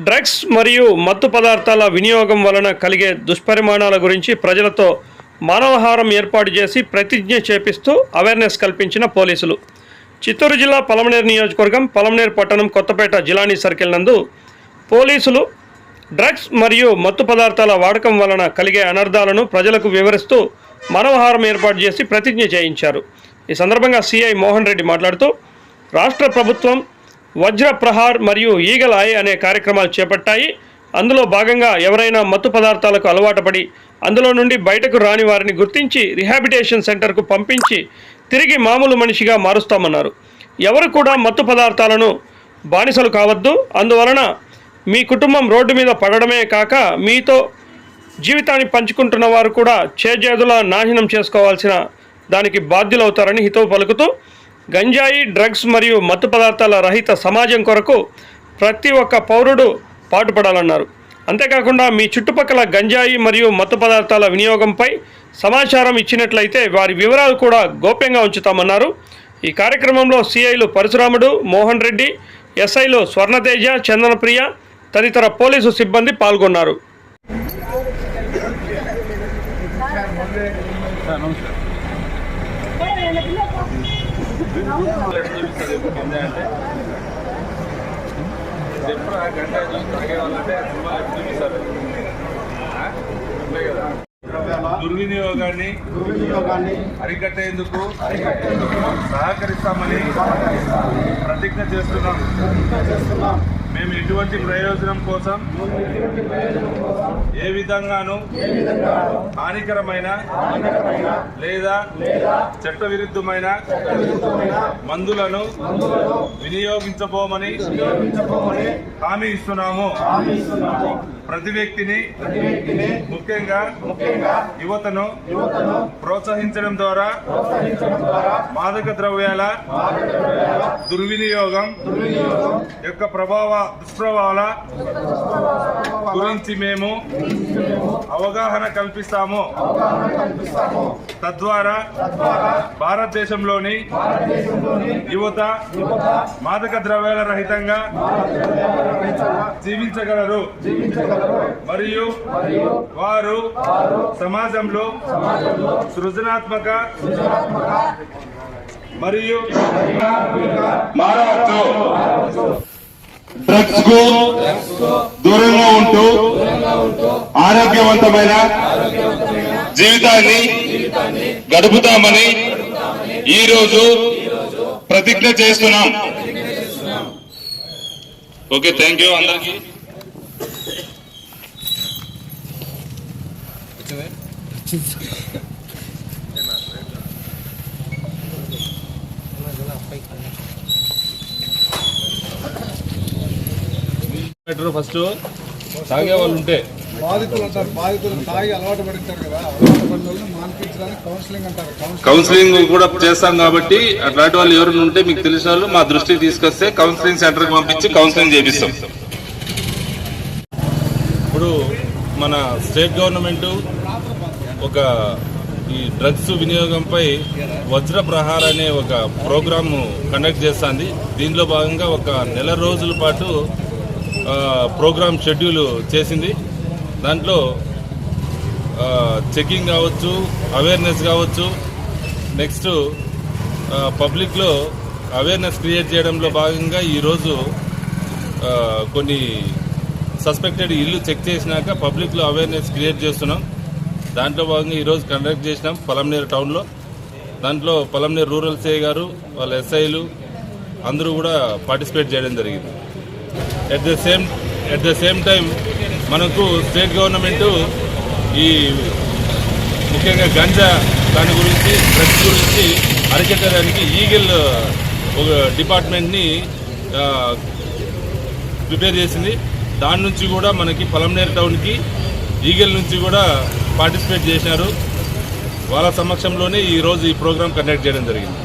Drugs మరియు మత్తు పదార్థాల వినియోగం వలన కలిగే దుష్పరిణామాల గురించి ప్రజలతో మానవహారం ఏర్పాటు చేసి ప్రతిజ్ఞ చేపిస్తూ అవేర్నెస్ కల్పించిన పోలీసులు. చిత్తూరు జిల్లా పలమనేరు నియోజకవర్గం పలమనేరు పట్టణం కొత్తపేట జిలానీ సర్కిల్ నందు పోలీసులు డ్రగ్స్ మరియు మత్తు పదార్థాల వాడకం వలన కలిగే అనర్థాలను ప్రజలకు వివరిస్తూ మానవహారం ఏర్పాటు చేసి ప్రతిజ్ఞ చేయించారు. ఈ సందర్భంగా సిఐ మోహన్ రెడ్డి మాట్లాడుతూ రాష్ట్ర ప్రభుత్వం వజ్ర ప్రహార్ మరియు ఈగల్ ఐ అనే కార్యక్రమాలు చేపట్టాయి. అందులో భాగంగా ఎవరైనా మత్తు పదార్థాలకు అలవాటు పడి అందులో నుండి బయటకు రాని వారిని గుర్తించి రిహాబిలిటేషన్ సెంటర్కు పంపించి తిరిగి మామూలు మనిషిగా మారుస్తామన్నారు. ఎవరు కూడా మత్తు పదార్థాలను బానిసలు కావద్దు. అందువలన మీ కుటుంబం రోడ్డు మీద పడడమే కాక మీతో జీవితాన్ని పంచుకుంటున్న వారు కూడా చేజేదుల నాశనం చేసుకోవాల్సిన దానికి బాధ్యులవుతారని హితవు పలుకుతూ గంజాయి, డ్రగ్స్ మరియు మత్తు పదార్థాల రహిత సమాజం కొరకు ప్రతి ఒక్క పౌరుడు పాటుపడాలన్నారు. అంతేకాకుండా మీ చుట్టుపక్కల గంజాయి మరియు మత్తు పదార్థాల వినియోగంపై సమాచారం ఇచ్చినట్లయితే వారి వివరాలు కూడా గోప్యంగా ఉంచుతామన్నారు. ఈ కార్యక్రమంలో సిఐలు పరశురాముడు, మోహన్ రెడ్డి, ఎస్ఐలు స్వర్ణతేజ, చందనప్రియ తదితర పోలీసు సిబ్బంది పాల్గొన్నారు. దుర్వినియోగాన్ని అరికట్టేందుకు సహకరిస్తామని ప్రతిజ్ఞ చేస్తున్నాం. మేము ఎటువంటి ప్రయోజనం కోసం ఏ విధంగానూ హానికరమైన లేదా చట్టవిరుద్ధమైన మందులను వినియోగించబోమని హామీ ఇస్తున్నాము. ప్రతి వ్యక్తిని ముఖ్యంగా యువతను ప్రోత్సహించడం ద్వారా మాదక ద్రవ్యాల దుర్వినియోగం యొక్క దుష్ప్రభావాల గురించి మేము అవగాహన కల్పిస్తాము. తద్వారా భారతదేశంలోని యువత మాదక ద్రవ్యాల రహితంగా జీవించగలరు మరియు వారు సమాజంలో సృజనాత్మక మరియు మారవచ్చు. డ్రగ్స్ కు దూరంగా ఉంటూ ఆరోగ్యవంతమైన జీవితాన్ని గడుపుతామని ఈరోజు ప్రతిజ్ఞ చేస్తున్నాం. ఓకే, థ్యాంక్ యూ అందరికీ. ఫస్ట్ తాగే వాళ్ళు ఉంటే బాధితులు అంటారు, బాధితులు తాగి అలవాటు పడింటారు కదా, మాన్పించడానికి కౌన్సిలింగ్ అంటారు. కౌన్సిలింగ్ కూడా చేస్తాం కాబట్టి అట్లాంటి వాళ్ళు ఎవరైనా ఉంటే మీకు తెలిసిన వాళ్ళు మా దృష్టికి తీసుకొస్తే కౌన్సిలింగ్ సెంటర్కి పంపించి కౌన్సిలింగ్ చేపిస్తాం. ఇప్పుడు మన స్టేట్ గవర్నమెంట్ ఒక ఈ డ్రగ్స్ వినియోగంపై వజ్ర ప్రహార్ అనే ఒక ప్రోగ్రామ్ కండక్ట్ చేస్తుంది. దీనిలో భాగంగా ఒక నెల రోజుల పాటు ప్రోగ్రామ్ షెడ్యూల్ చేసింది. దాంట్లో చెకింగ్ కావచ్చు, అవేర్నెస్ కావచ్చు, నెక్స్ట్ పబ్లిక్లో అవేర్నెస్ క్రియేట్ చేయడంలో భాగంగా ఈరోజు కొన్ని సస్పెక్టెడ్ ఇల్లు చెక్ చేసినాక పబ్లిక్లో అవేర్నెస్ క్రియేట్ చేస్తున్నాం. దాంట్లో భాగంగా ఈరోజు కండక్ట్ చేసినాం పలమనేరు టౌన్లో. దాంట్లో పలమనేరు రూరల్ సిఐ గారు, వాళ్ళ ఎస్ఐలు అందరూ కూడా పార్టిసిపేట్ చేయడం జరిగింది. ఎట్ ద సేమ్ టైం మనకు స్టేట్ గవర్నమెంట్ ఈ ముఖ్యంగా గంజా దాని గురించి, డ్రగ్స్ గురించి అరికట్టడానికి ఈగల్ ఒక డిపార్ట్మెంట్ని ప్రిపేర్ చేసింది. దాని నుంచి కూడా మనకి పలమనేరు టౌన్కి ఈగల్ నుంచి కూడా పార్టిసిపేట్ చేసినారు. వాళ్ళ సమక్షంలోనే ఈరోజు ఈ ప్రోగ్రాం కండక్ట్ చేయడం జరిగింది.